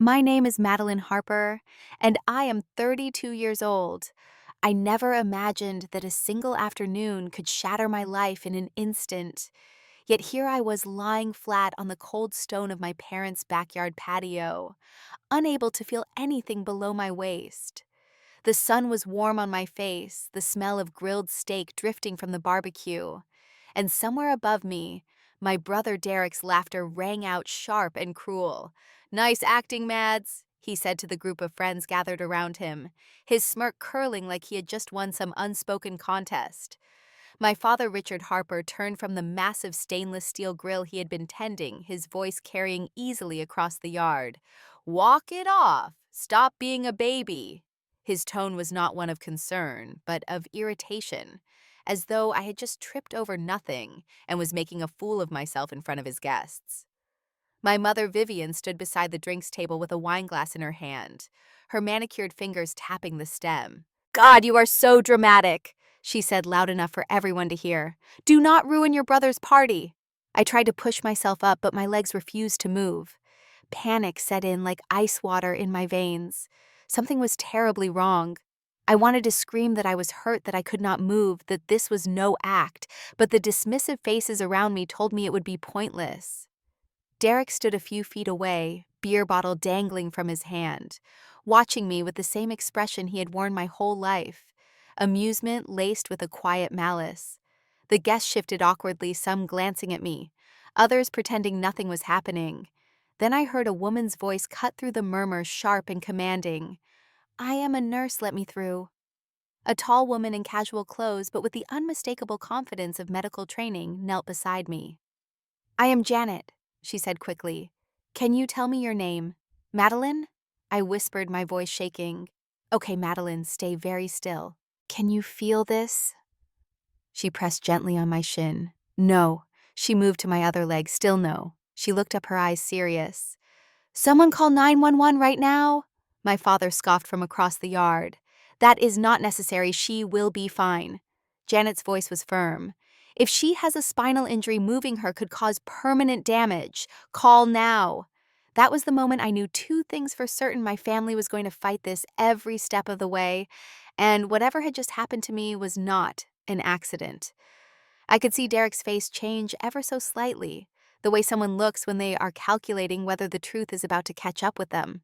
My name is Madeline Harper, and I am 32 years old. I never imagined that a single afternoon could shatter my life in an instant. Yet here I was lying flat on the cold stone of my parents' backyard patio, unable to feel anything below my waist. The sun was warm on my face, the smell of grilled steak drifting from the barbecue. And somewhere above me, my brother Derek's laughter rang out sharp and cruel. "Nice acting, Mads," he said to the group of friends gathered around him, his smirk curling like he had just won some unspoken contest. My father, Richard Harper, turned from the massive stainless steel grill he had been tending, his voice carrying easily across the yard. "Walk it off! Stop being a baby!" His tone was not one of concern, but of irritation, as though I had just tripped over nothing and was making a fool of myself in front of his guests. My mother, Vivian, stood beside the drinks table with a wine glass in her hand, her manicured fingers tapping the stem. "God, you are so dramatic," she said loud enough for everyone to hear. "Do not ruin your brother's party." I tried to push myself up, but my legs refused to move. Panic set in like ice water in my veins. Something was terribly wrong. I wanted to scream that I was hurt, that I could not move, that this was no act, but the dismissive faces around me told me it would be pointless. Derek stood a few feet away, beer bottle dangling from his hand, watching me with the same expression he had worn my whole life, amusement laced with a quiet malice. The guests shifted awkwardly, some glancing at me, others pretending nothing was happening. Then I heard a woman's voice cut through the murmur, sharp and commanding. "I am a nurse, let me through." A tall woman in casual clothes, but with the unmistakable confidence of medical training, knelt beside me. "I am Janet," she said quickly. "Can you tell me your name?" "Madeline?" I whispered, my voice shaking. "Okay, Madeline, stay very still. Can you feel this?" She pressed gently on my shin. "No." She moved to my other leg. "Still no." She looked up, her eyes serious. "Someone call 911 right now?" My father scoffed from across the yard. "That is not necessary. She will be fine." Janet's voice was firm. "If she has a spinal injury, moving her could cause permanent damage. Call now." That was the moment I knew two things for certain. My family was going to fight this every step of the way, and whatever had just happened to me was not an accident. I could see Derek's face change ever so slightly, the way someone looks when they are calculating whether the truth is about to catch up with them.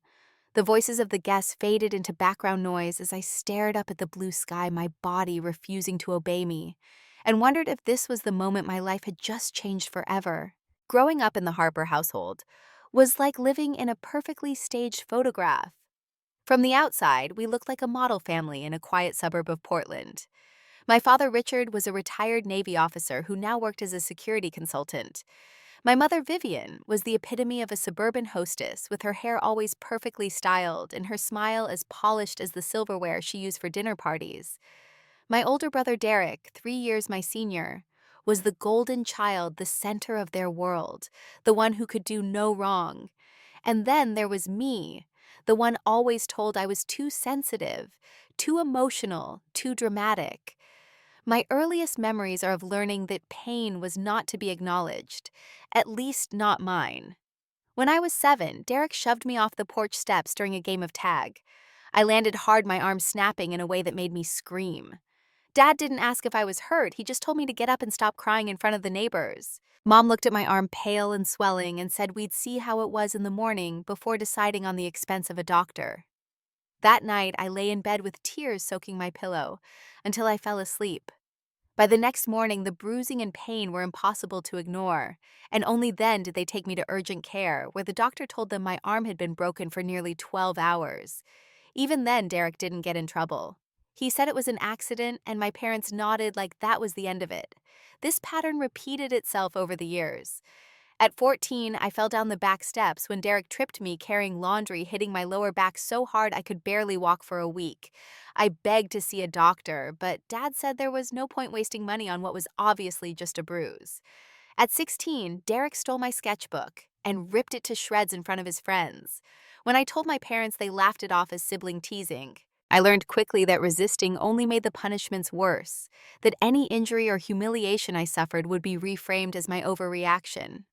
The voices of the guests faded into background noise as I stared up at the blue sky, my body refusing to obey me, and wondered if this was the moment my life had just changed forever. Growing up in the Harper household was like living in a perfectly staged photograph. From the outside, we looked like a model family in a quiet suburb of Portland. My father, Richard, was a retired Navy officer who now worked as a security consultant. My mother, Vivian, was the epitome of a suburban hostess, with her hair always perfectly styled and her smile as polished as the silverware she used for dinner parties. My older brother, Derek, 3 years my senior, was the golden child, the center of their world, the one who could do no wrong. And then there was me, the one always told I was too sensitive, too emotional, too dramatic. My earliest memories are of learning that pain was not to be acknowledged, at least not mine. When I was 7, Derek shoved me off the porch steps during a game of tag. I landed hard, my arm snapping in a way that made me scream. Dad didn't ask if I was hurt, he just told me to get up and stop crying in front of the neighbors. Mom looked at my arm pale and swelling and said we'd see how it was in the morning before deciding on the expense of a doctor. That night, I lay in bed with tears soaking my pillow until I fell asleep. By the next morning, the bruising and pain were impossible to ignore, and only then did they take me to urgent care, where the doctor told them my arm had been broken for nearly 12 hours. Even then, Derek didn't get in trouble. He said it was an accident, and my parents nodded like that was the end of it. This pattern repeated itself over the years. At 14, I fell down the back steps when Derek tripped me carrying laundry, hitting my lower back so hard I could barely walk for a week. I begged to see a doctor, but Dad said there was no point wasting money on what was obviously just a bruise. At 16, Derek stole my sketchbook and ripped it to shreds in front of his friends. When I told my parents, they laughed it off as sibling teasing. I learned quickly that resisting only made the punishments worse, that any injury or humiliation I suffered would be reframed as my overreaction.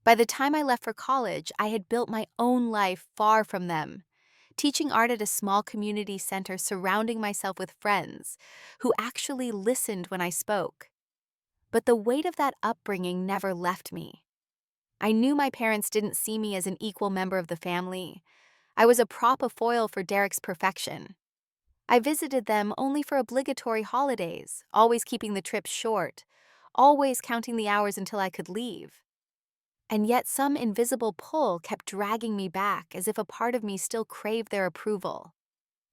By the time I left for college, I had built my own life far from them, teaching art at a small community center, surrounding myself with friends who actually listened when I spoke. But the weight of that upbringing never left me. I knew my parents didn't see me as an equal member of the family. I was a prop, a foil for Derek's perfection. I visited them only for obligatory holidays, always keeping the trips short, always counting the hours until I could leave. And yet some invisible pull kept dragging me back, as if a part of me still craved their approval.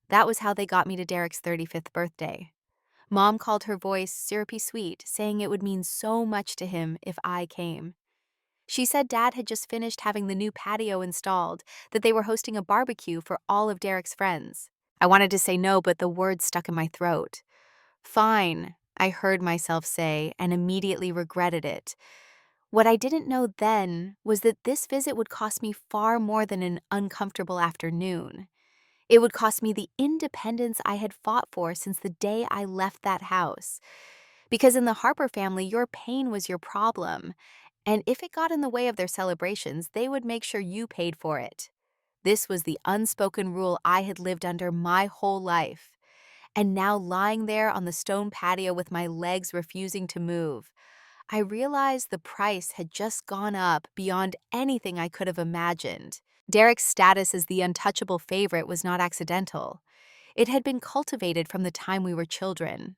That was how they got me to Derek's 35th birthday. Mom called her voice syrupy sweet, saying it would mean so much to him if I came. She said Dad had just finished having the new patio installed, that they were hosting a barbecue for all of Derek's friends. I wanted to say no, but the words stuck in my throat. Fine, I heard myself say, and immediately regretted it. What I didn't know then was that this visit would cost me far more than an uncomfortable afternoon. It would cost me the independence I had fought for since the day I left that house. Because in the Harper family, your pain was your problem, and if it got in the way of their celebrations, they would make sure you paid for it. This was the unspoken rule I had lived under my whole life. And now, lying there on the stone patio with my legs refusing to move, I realized the price had just gone up beyond anything I could have imagined. Derek's status as the untouchable favorite was not accidental. It had been cultivated from the time we were children.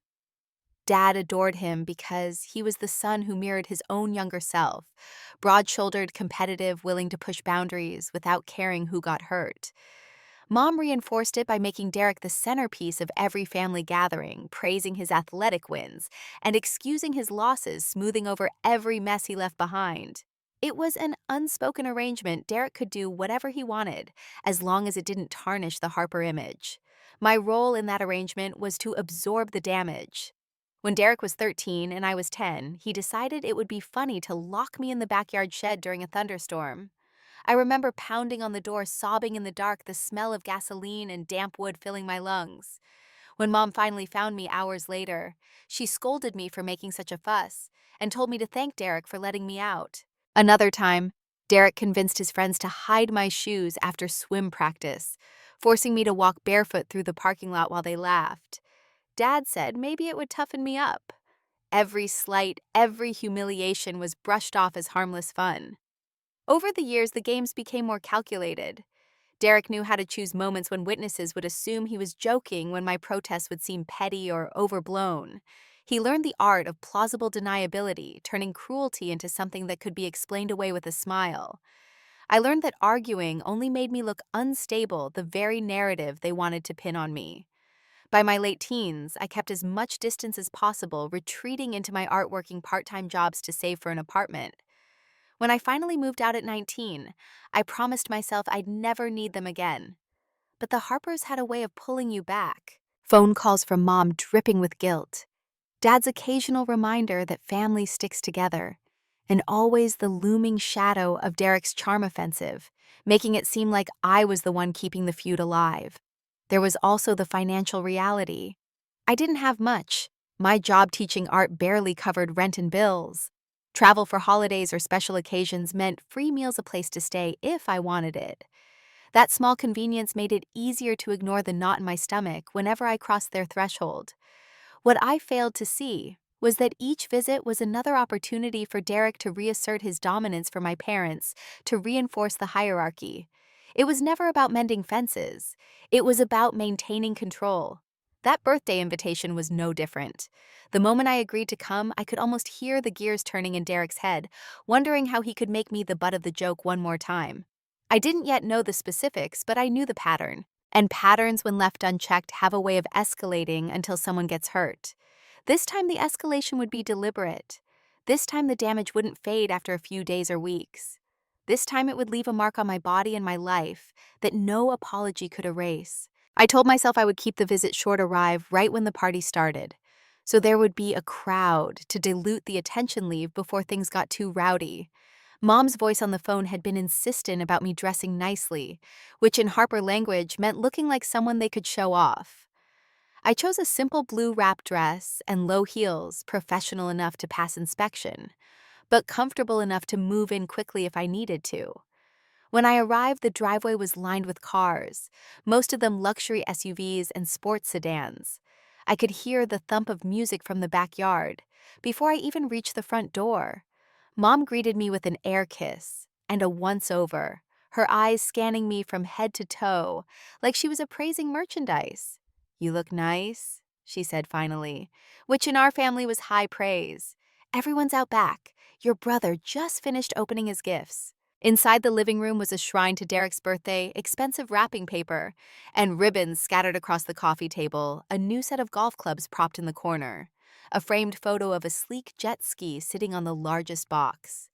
Dad adored him because he was the son who mirrored his own younger self, broad-shouldered, competitive, willing to push boundaries without caring who got hurt. Mom reinforced it by making Derek the centerpiece of every family gathering, praising his athletic wins and excusing his losses, smoothing over every mess he left behind. It was an unspoken arrangement. Derek could do whatever he wanted, as long as it didn't tarnish the Harper image. My role in that arrangement was to absorb the damage. When Derek was 13 and I was 10, he decided it would be funny to lock me in the backyard shed during a thunderstorm. I remember pounding on the door, sobbing in the dark, the smell of gasoline and damp wood filling my lungs. When Mom finally found me hours later, she scolded me for making such a fuss and told me to thank Derek for letting me out. Another time, Derek convinced his friends to hide my shoes after swim practice, forcing me to walk barefoot through the parking lot while they laughed. Dad said maybe it would toughen me up. Every slight, every humiliation was brushed off as harmless fun. Over the years, the games became more calculated. Derek knew how to choose moments when witnesses would assume he was joking, when my protests would seem petty or overblown. He learned the art of plausible deniability, turning cruelty into something that could be explained away with a smile. I learned that arguing only made me look unstable, the very narrative they wanted to pin on me. By my late teens, I kept as much distance as possible, retreating into my art-working part-time jobs to save for an apartment. When I finally moved out at 19, I promised myself I'd never need them again. But the Harpers had a way of pulling you back. Phone calls from Mom dripping with guilt. Dad's occasional reminder that family sticks together. And always the looming shadow of Derek's charm offensive, making it seem like I was the one keeping the feud alive. There was also the financial reality. I didn't have much. My job teaching art barely covered rent and bills. Travel for holidays or special occasions meant free meals, a place to stay if I wanted it. That small convenience made it easier to ignore the knot in my stomach whenever I crossed their threshold. What I failed to see was that each visit was another opportunity for Derek to reassert his dominance for my parents, to reinforce the hierarchy. It was never about mending fences. It was about maintaining control. That birthday invitation was no different. The moment I agreed to come, I could almost hear the gears turning in Derek's head, wondering how he could make me the butt of the joke one more time. I didn't yet know the specifics, but I knew the pattern. And patterns, when left unchecked, have a way of escalating until someone gets hurt. This time the escalation would be deliberate. This time the damage wouldn't fade after a few days or weeks. This time it would leave a mark on my body and my life that no apology could erase. I told myself I would keep the visit short, arrive right when the party started, so there would be a crowd to dilute the attention leave before things got too rowdy. Mom's voice on the phone had been insistent about me dressing nicely, which in Harper language meant looking like someone they could show off. I chose a simple blue wrap dress and low heels, professional enough to pass inspection. but comfortable enough to move in quickly if I needed to. When I arrived, the driveway was lined with cars, most of them luxury SUVs and sports sedans. I could hear the thump of music from the backyard before I even reached the front door. Mom greeted me with an air kiss and a once-over, her eyes scanning me from head to toe like she was appraising merchandise. "You look nice," she said finally, which in our family was high praise. "Everyone's out back. Your brother just finished opening his gifts." Inside the living room was a shrine to Derek's birthday, expensive wrapping paper, and ribbons scattered across the coffee table, a new set of golf clubs propped in the corner, a framed photo of a sleek jet ski sitting on the largest box.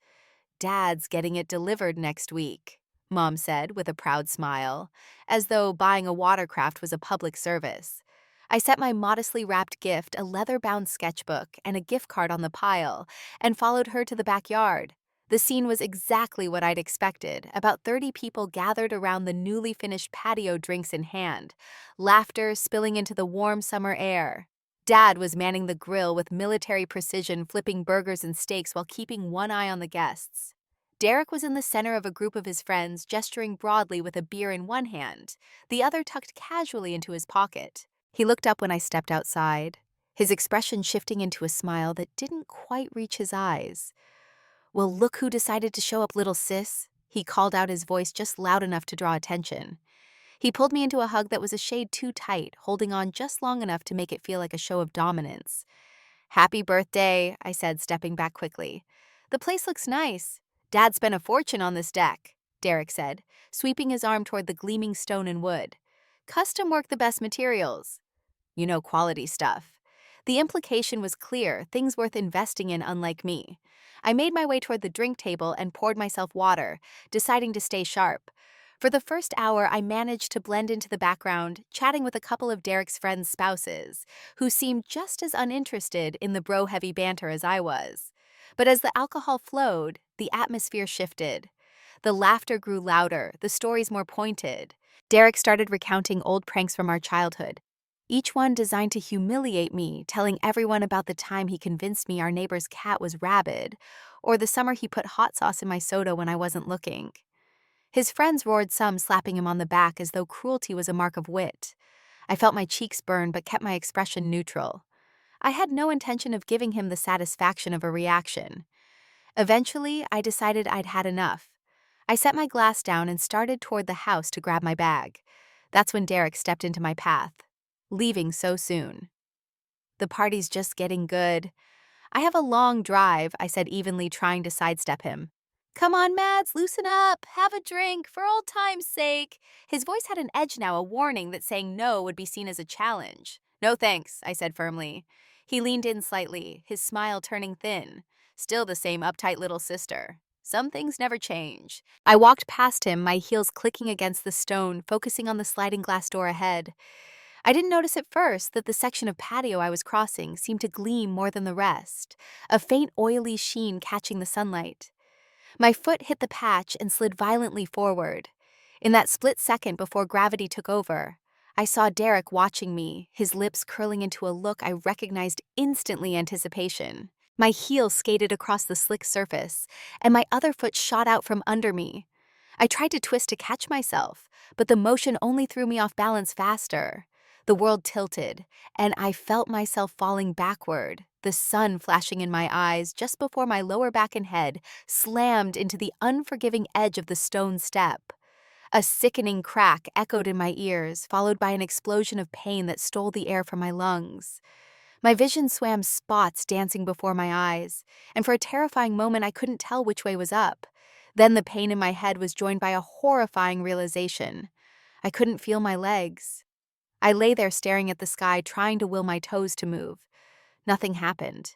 "Dad's getting it delivered next week," Mom said with a proud smile, as though buying a watercraft was a public service. I set my modestly wrapped gift, a leather-bound sketchbook, and a gift card on the pile, and followed her to the backyard. The scene was exactly what I'd expected. About 30 people gathered around the newly finished patio, drinks in hand, laughter spilling into the warm summer air. Dad was manning the grill with military precision, flipping burgers and steaks while keeping one eye on the guests. Derek was in the center of a group of his friends, gesturing broadly with a beer in one hand, the other tucked casually into his pocket. He looked up when I stepped outside, his expression shifting into a smile that didn't quite reach his eyes. "Well, look who decided to show up, little sis," he called out, his voice just loud enough to draw attention. He pulled me into a hug that was a shade too tight, holding on just long enough to make it feel like a show of dominance. "Happy birthday," I said, stepping back quickly. "The place looks nice. Dad spent a fortune on this deck," Derek said, sweeping his arm toward the gleaming stone and wood. "Custom work, the best materials. You know, quality stuff." The implication was clear, things worth investing in, unlike me. I made my way toward the drink table and poured myself water, deciding to stay sharp. For the first hour, I managed to blend into the background, chatting with a couple of Derek's friends' spouses, who seemed just as uninterested in the bro-heavy banter as I was. But as the alcohol flowed, the atmosphere shifted. The laughter grew louder, the stories more pointed. Derek started recounting old pranks from our childhood, each one designed to humiliate me, telling everyone about the time he convinced me our neighbor's cat was rabid, or the summer he put hot sauce in my soda when I wasn't looking. His friends roared, some slapping him on the back as though cruelty was a mark of wit. I felt my cheeks burn but kept my expression neutral. I had no intention of giving him the satisfaction of a reaction. Eventually, I decided I'd had enough. I set my glass down and started toward the house to grab my bag. That's when Derek stepped into my path. "Leaving so soon?" "The party's just getting good. I have a long drive," I said evenly, trying to sidestep him. "Come on, Mads, loosen up. Have a drink, for old time's sake." His voice had an edge now, a warning that saying no would be seen as a challenge. "No thanks," I said firmly. He leaned in slightly, his smile turning thin. Still the same uptight little sister. Some things never change. I walked past him, my heels clicking against the stone, focusing on the sliding glass door ahead. I didn't notice at first that the section of patio I was crossing seemed to gleam more than the rest, a faint oily sheen catching the sunlight. My foot hit the patch and slid violently forward. In that split second before gravity took over, I saw Derek watching me, his lips curling into a look I recognized instantly: anticipation. My heel skated across the slick surface, and my other foot shot out from under me. I tried to twist to catch myself, but the motion only threw me off balance faster. The world tilted, and I felt myself falling backward, the sun flashing in my eyes just before my lower back and head slammed into the unforgiving edge of the stone step. A sickening crack echoed in my ears, followed by an explosion of pain that stole the air from my lungs. My vision swam, spots dancing before my eyes, and for a terrifying moment I couldn't tell which way was up. Then the pain in my head was joined by a horrifying realization. I couldn't feel my legs. I lay there staring at the sky, trying to will my toes to move. Nothing happened.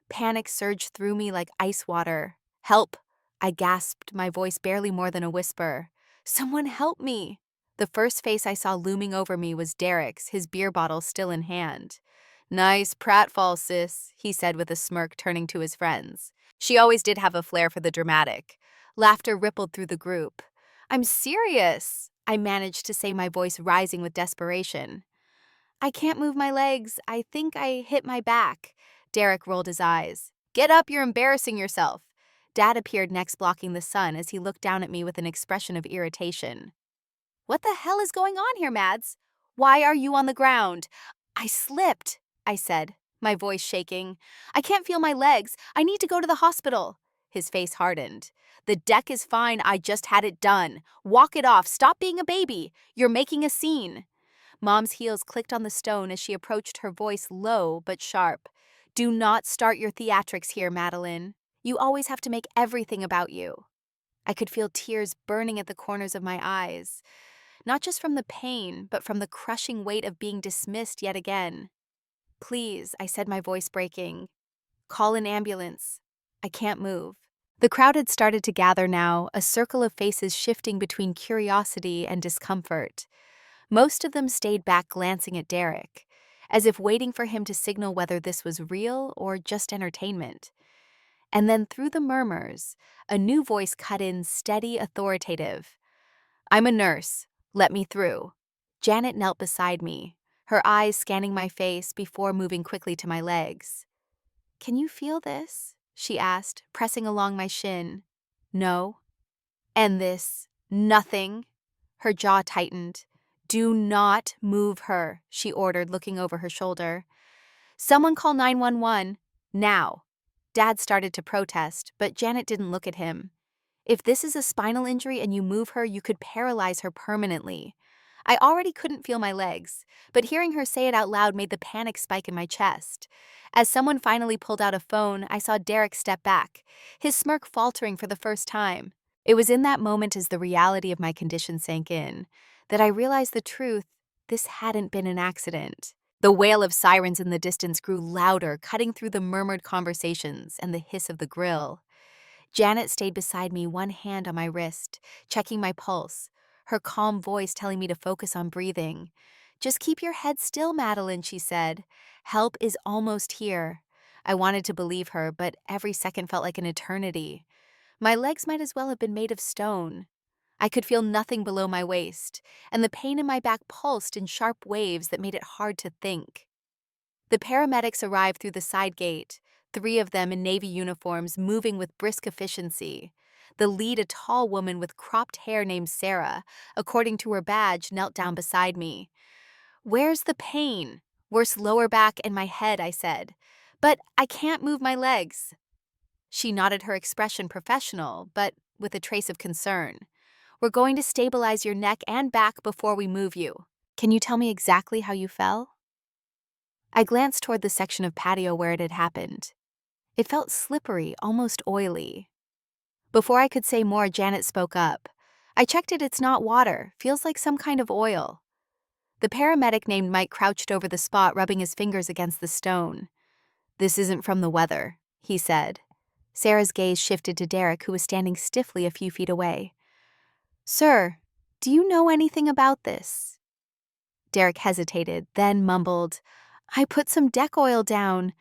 Panic surged through me like ice water. "Help!" I gasped, my voice barely more than a whisper. "Someone help me!" The first face I saw looming over me was Derek's, his beer bottle still in hand. "Nice pratfall, sis," he said with a smirk, turning to his friends. She always did have a flair for the dramatic. Laughter rippled through the group. "I'm serious," I managed to say, my voice rising with desperation. "I can't move my legs. I think I hit my back." Derek rolled his eyes. "Get up, you're embarrassing yourself." Dad appeared next, blocking the sun as he looked down at me with an expression of irritation. "What the hell is going on here, Mads? Why are you on the ground?" "I slipped," I said, my voice shaking. "I can't feel my legs. I need to go to the hospital." His face hardened. "The deck is fine. I just had it done. Walk it off. Stop being a baby. You're making a scene." Mom's heels clicked on the stone as she approached, her voice low but sharp. "Do not start your theatrics here, Madeline. You always have to make everything about you." I could feel tears burning at the corners of my eyes, not just from the pain, but from the crushing weight of being dismissed yet again. "Please," I said, my voice breaking. "Call an ambulance. I can't move." The crowd had started to gather now, a circle of faces shifting between curiosity and discomfort. Most of them stayed back, glancing at Derek, as if waiting for him to signal whether this was real or just entertainment. And then through the murmurs, a new voice cut in, steady, authoritative. "I'm a nurse. Let me through." Janet knelt beside me, her eyes scanning my face before moving quickly to my legs. "Can you feel this?" she asked, pressing along my shin. "No." "And this?" "Nothing." Her jaw tightened. "Do not move her," she ordered, looking over her shoulder. "Someone call 911. Now." Dad started to protest, but Janet didn't look at him. "If this is a spinal injury and you move her, you could paralyze her permanently." I already couldn't feel my legs, but hearing her say it out loud made the panic spike in my chest. As someone finally pulled out a phone, I saw Derek step back, his smirk faltering for the first time. It was in that moment, as the reality of my condition sank in, that I realized the truth. This hadn't been an accident. The wail of sirens in the distance grew louder, cutting through the murmured conversations and the hiss of the grill. Janet stayed beside me, one hand on my wrist, checking my pulse, her calm voice telling me to focus on breathing. "Just keep your head still, Madeline," she said. "Help is almost here." I wanted to believe her, but every second felt like an eternity. My legs might as well have been made of stone. I could feel nothing below my waist, and the pain in my back pulsed in sharp waves that made it hard to think. The paramedics arrived through the side gate, 3 of them in Navy uniforms, moving with brisk efficiency. The lead, a tall woman with cropped hair named Sarah, according to her badge, knelt down beside me. "Where's the pain?" "Worse lower back and my head," I said. "But I can't move my legs." She nodded, her expression professional, but with a trace of concern. "We're going to stabilize your neck and back before we move you. Can you tell me exactly how you fell?" I glanced toward the section of patio where it had happened. It felt slippery, almost oily. Before I could say more, Janet spoke up. "I checked it, it's not water, feels like some kind of oil." The paramedic named Mike crouched over the spot, rubbing his fingers against the stone. "This isn't from the weather," he said. Sarah's gaze shifted to Derek, who was standing stiffly a few feet away. "Sir, do you know anything about this?" Derek hesitated, then mumbled, "I put some deck oil down.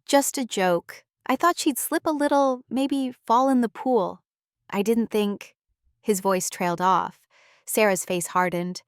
Just a joke. I thought she'd slip a little, maybe fall in the pool. I didn't think—" His voice trailed off. Sarah's face hardened.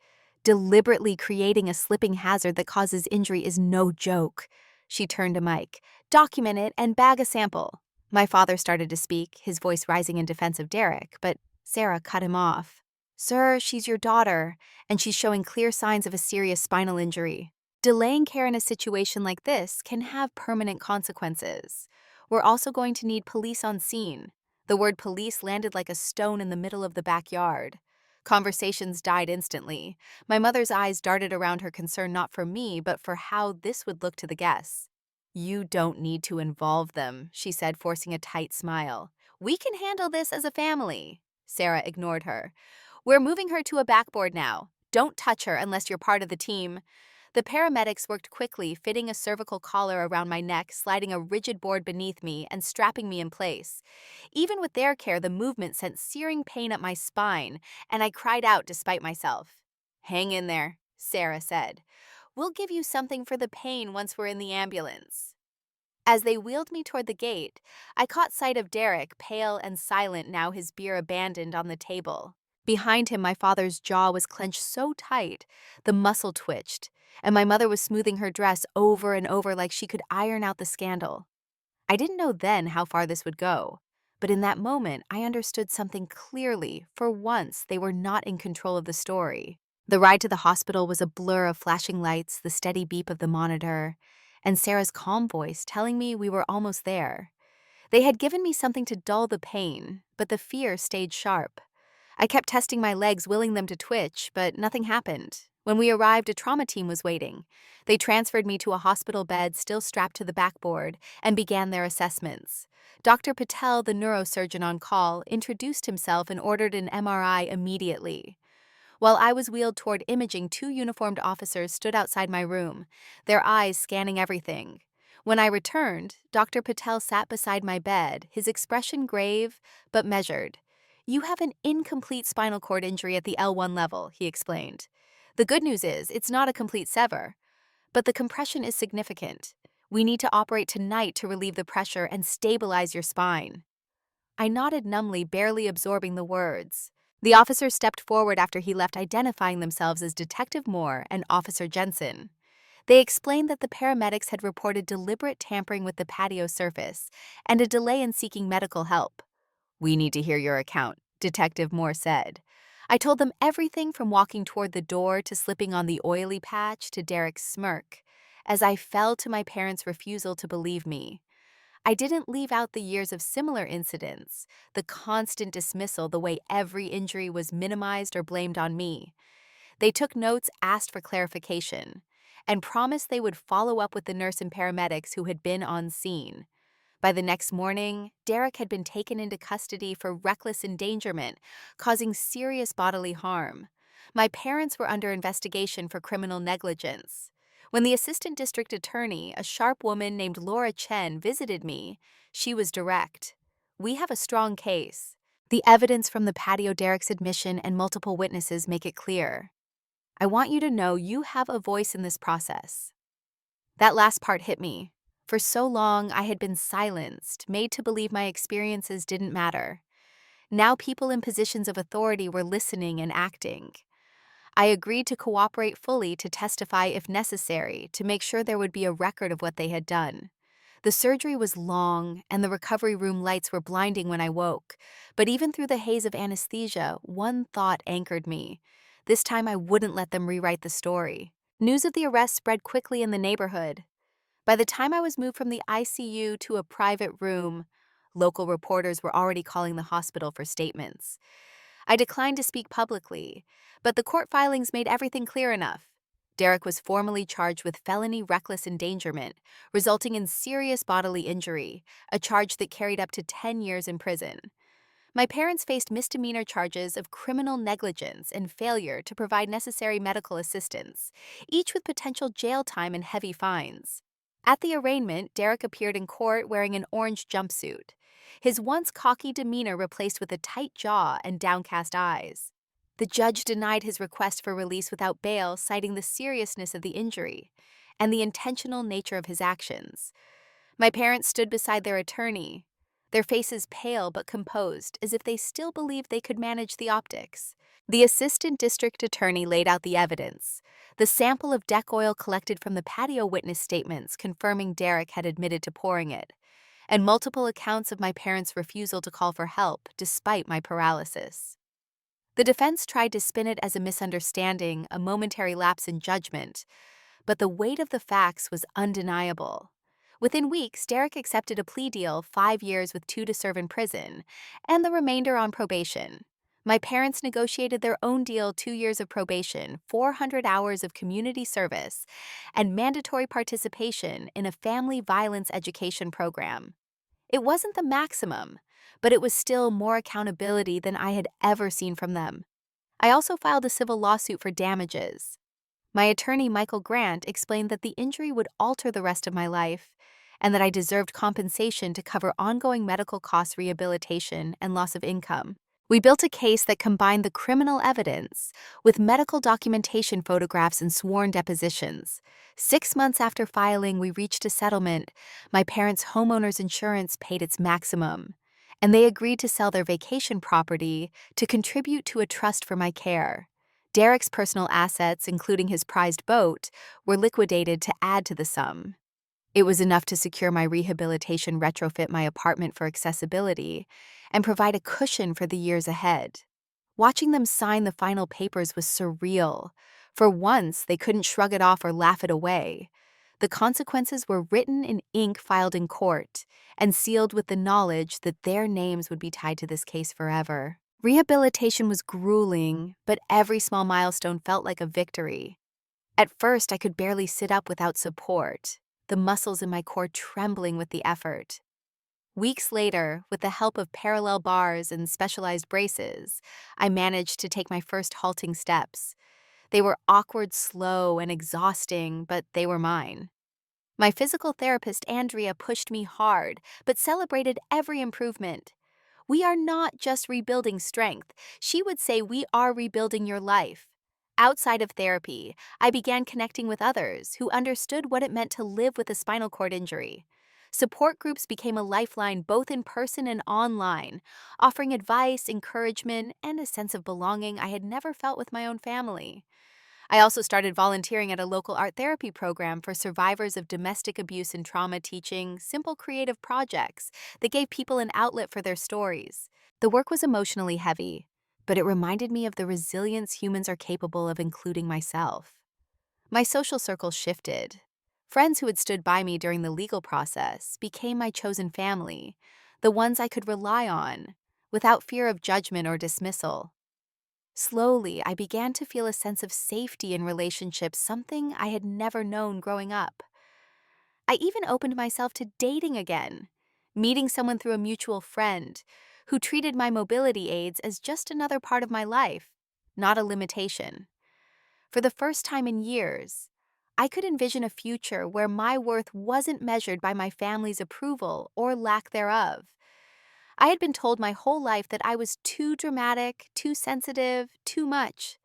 "Deliberately creating a slipping hazard that causes injury is no joke." She turned to Mike. "Document it and bag a sample." My father started to speak, his voice rising in defense of Derek, but Sarah cut him off. "Sir, she's your daughter, and she's showing clear signs of a serious spinal injury. Delaying care in a situation like this can have permanent consequences. We're also going to need police on scene." The word police landed like a stone in the middle of the backyard. Conversations died instantly. My mother's eyes darted around, her concern not for me, but for how this would look to the guests. "You don't need to involve them," she said, forcing a tight smile. "We can handle this as a family." Sarah ignored her. "We're moving her to a backboard now. Don't touch her unless you're part of the team." The paramedics worked quickly, fitting a cervical collar around my neck, sliding a rigid board beneath me, and strapping me in place. Even with their care, the movement sent searing pain up my spine, and I cried out despite myself. "Hang in there," Sarah said. "We'll give you something for the pain once we're in the ambulance." As they wheeled me toward the gate, I caught sight of Derek, pale and silent now, his beer abandoned on the table. Behind him, my father's jaw was clenched so tight, the muscle twitched, and my mother was smoothing her dress over and over like she could iron out the scandal. I didn't know then how far this would go, but in that moment, I understood something clearly. For once, they were not in control of the story. The ride to the hospital was a blur of flashing lights, the steady beep of the monitor, and Sarah's calm voice telling me we were almost there. They had given me something to dull the pain, but the fear stayed sharp. I kept testing my legs, willing them to twitch, but nothing happened. When we arrived, a trauma team was waiting. They transferred me to a hospital bed, still strapped to the backboard, and began their assessments. Dr. Patel, the neurosurgeon on call, introduced himself and ordered an MRI immediately. While I was wheeled toward imaging, two uniformed officers stood outside my room, their eyes scanning everything. When I returned, Dr. Patel sat beside my bed, his expression grave but measured. "You have an incomplete spinal cord injury at the L1 level," he explained. "The good news is, it's not a complete sever, but the compression is significant. We need to operate tonight to relieve the pressure and stabilize your spine." I nodded numbly, barely absorbing the words. The officers stepped forward after he left, identifying themselves as Detective Moore and Officer Jensen. They explained that the paramedics had reported deliberate tampering with the patio surface and a delay in seeking medical help. "We need to hear your account," Detective Moore said. I told them everything from walking toward the door to slipping on the oily patch to Derek's smirk, as I fell to my parents' refusal to believe me. I didn't leave out the years of similar incidents, the constant dismissal, the way every injury was minimized or blamed on me. They took notes, asked for clarification, and promised they would follow up with the nurse and paramedics who had been on scene. By the next morning, Derek had been taken into custody for reckless endangerment, causing serious bodily harm. My parents were under investigation for criminal negligence. When the assistant district attorney, a sharp woman named Laura Chen, visited me, she was direct. "We have a strong case. The evidence from the patio, Derek's admission, and multiple witnesses make it clear. I want you to know you have a voice in this process." That last part hit me. For so long, I had been silenced, made to believe my experiences didn't matter. Now people in positions of authority were listening and acting. I agreed to cooperate fully, to testify if necessary, to make sure there would be a record of what they had done. The surgery was long, and the recovery room lights were blinding when I woke. But even through the haze of anesthesia, one thought anchored me. This time I wouldn't let them rewrite the story. News of the arrest spread quickly in the neighborhood. By the time I was moved from the ICU to a private room, local reporters were already calling the hospital for statements. I declined to speak publicly, but the court filings made everything clear enough. Derek was formally charged with felony reckless endangerment, resulting in serious bodily injury, a charge that carried up to 10 years in prison. My parents faced misdemeanor charges of criminal negligence and failure to provide necessary medical assistance, each with potential jail time and heavy fines. At the arraignment, Derek appeared in court wearing an orange jumpsuit, his once cocky demeanor replaced with a tight jaw and downcast eyes. The judge denied his request for release without bail, citing the seriousness of the injury and the intentional nature of his actions. My parents stood beside their attorney, their faces pale but composed, as if they still believed they could manage the optics. The assistant district attorney laid out the evidence, the sample of deck oil collected from the patio witness statements confirming Derek had admitted to pouring it, and multiple accounts of my parents' refusal to call for help despite my paralysis. The defense tried to spin it as a misunderstanding, a momentary lapse in judgment, but the weight of the facts was undeniable. Within weeks, Derek accepted a plea deal, 5 years with 2 to serve in prison, and the remainder on probation. My parents negotiated their own deal, 2 years of probation, 400 hours of community service, and mandatory participation in a family violence education program. It wasn't the maximum, but it was still more accountability than I had ever seen from them. I also filed a civil lawsuit for damages. My attorney, Michael Grant, explained that the injury would alter the rest of my life and that I deserved compensation to cover ongoing medical costs, rehabilitation, and loss of income. We built a case that combined the criminal evidence with medical documentation, photographs, and sworn depositions. 6 months after filing, we reached a settlement. My parents' homeowner's insurance paid its maximum, and they agreed to sell their vacation property to contribute to a trust for my care. Derek's personal assets, including his prized boat, were liquidated to add to the sum. It was enough to secure my rehabilitation, retrofit my apartment for accessibility, and provide a cushion for the years ahead. Watching them sign the final papers was surreal. For once, they couldn't shrug it off or laugh it away. The consequences were written in ink filed in court and sealed with the knowledge that their names would be tied to this case forever. Rehabilitation was grueling, but every small milestone felt like a victory. At first, I could barely sit up without support, the muscles in my core trembling with the effort. Weeks later, with the help of parallel bars and specialized braces, I managed to take my first halting steps. They were awkward, slow, and exhausting, but they were mine. My physical therapist, Andrea, pushed me hard, but celebrated every improvement. "We are not just rebuilding strength," she would say, "we are rebuilding your life." Outside of therapy, I began connecting with others who understood what it meant to live with a spinal cord injury. Support groups became a lifeline both in person and online, offering advice, encouragement, and a sense of belonging I had never felt with my own family. I also started volunteering at a local art therapy program for survivors of domestic abuse and trauma, teaching simple creative projects that gave people an outlet for their stories. The work was emotionally heavy, but it reminded me of the resilience humans are capable of, including myself. My social circle shifted. Friends who had stood by me during the legal process became my chosen family, the ones I could rely on, without fear of judgment or dismissal. Slowly, I began to feel a sense of safety in relationships, something I had never known growing up. I even opened myself to dating again, meeting someone through a mutual friend who treated my mobility aids as just another part of my life, not a limitation. For the first time in years, I could envision a future where my worth wasn't measured by my family's approval or lack thereof. I had been told my whole life that I was too dramatic, too sensitive, too much.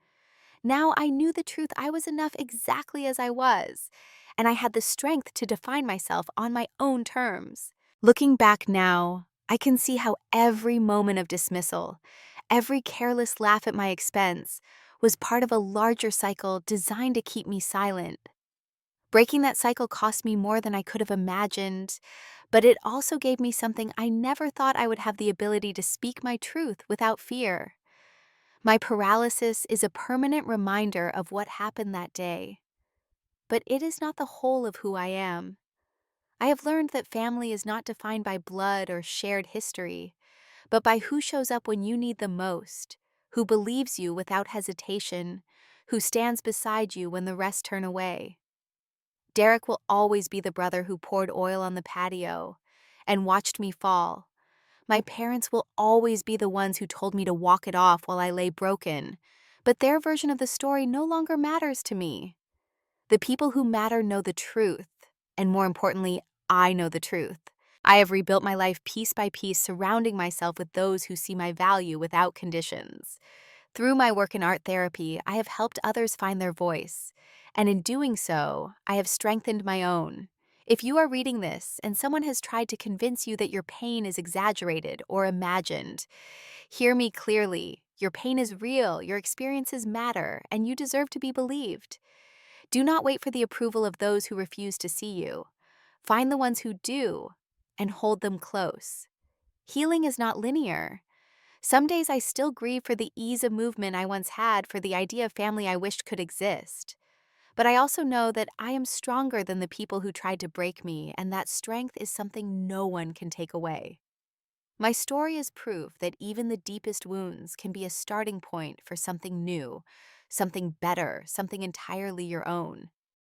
Now I knew the truth. I was enough exactly as I was, and I had the strength to define myself on my own terms. Looking back now, I can see how every moment of dismissal, every careless laugh at my expense, was part of a larger cycle designed to keep me silent. Breaking that cycle cost me more than I could have imagined, but it also gave me something I never thought I would have: the ability to speak my truth without fear. My paralysis is a permanent reminder of what happened that day, but it is not the whole of who I am. I have learned that family is not defined by blood or shared history, but by who shows up when you need them most, who believes you without hesitation, who stands beside you when the rest turn away. Derek will always be the brother who poured oil on the patio and watched me fall. My parents will always be the ones who told me to walk it off while I lay broken, but their version of the story no longer matters to me. The people who matter know the truth, and more importantly, I know the truth. I have rebuilt my life piece by piece, surrounding myself with those who see my value without conditions. Through my work in art therapy, I have helped others find their voice, and in doing so, I have strengthened my own. If you are reading this and someone has tried to convince you that your pain is exaggerated or imagined, hear me clearly. Your pain is real, your experiences matter, and you deserve to be believed. Do not wait for the approval of those who refuse to see you. Find the ones who do, and hold them close. Healing is not linear. Some days I still grieve for the ease of movement I once had, for the idea of family I wished could exist. But I also know that I am stronger than the people who tried to break me, and that strength is something no one can take away. My story is proof that even the deepest wounds can be a starting point for something new, something better, something entirely your own.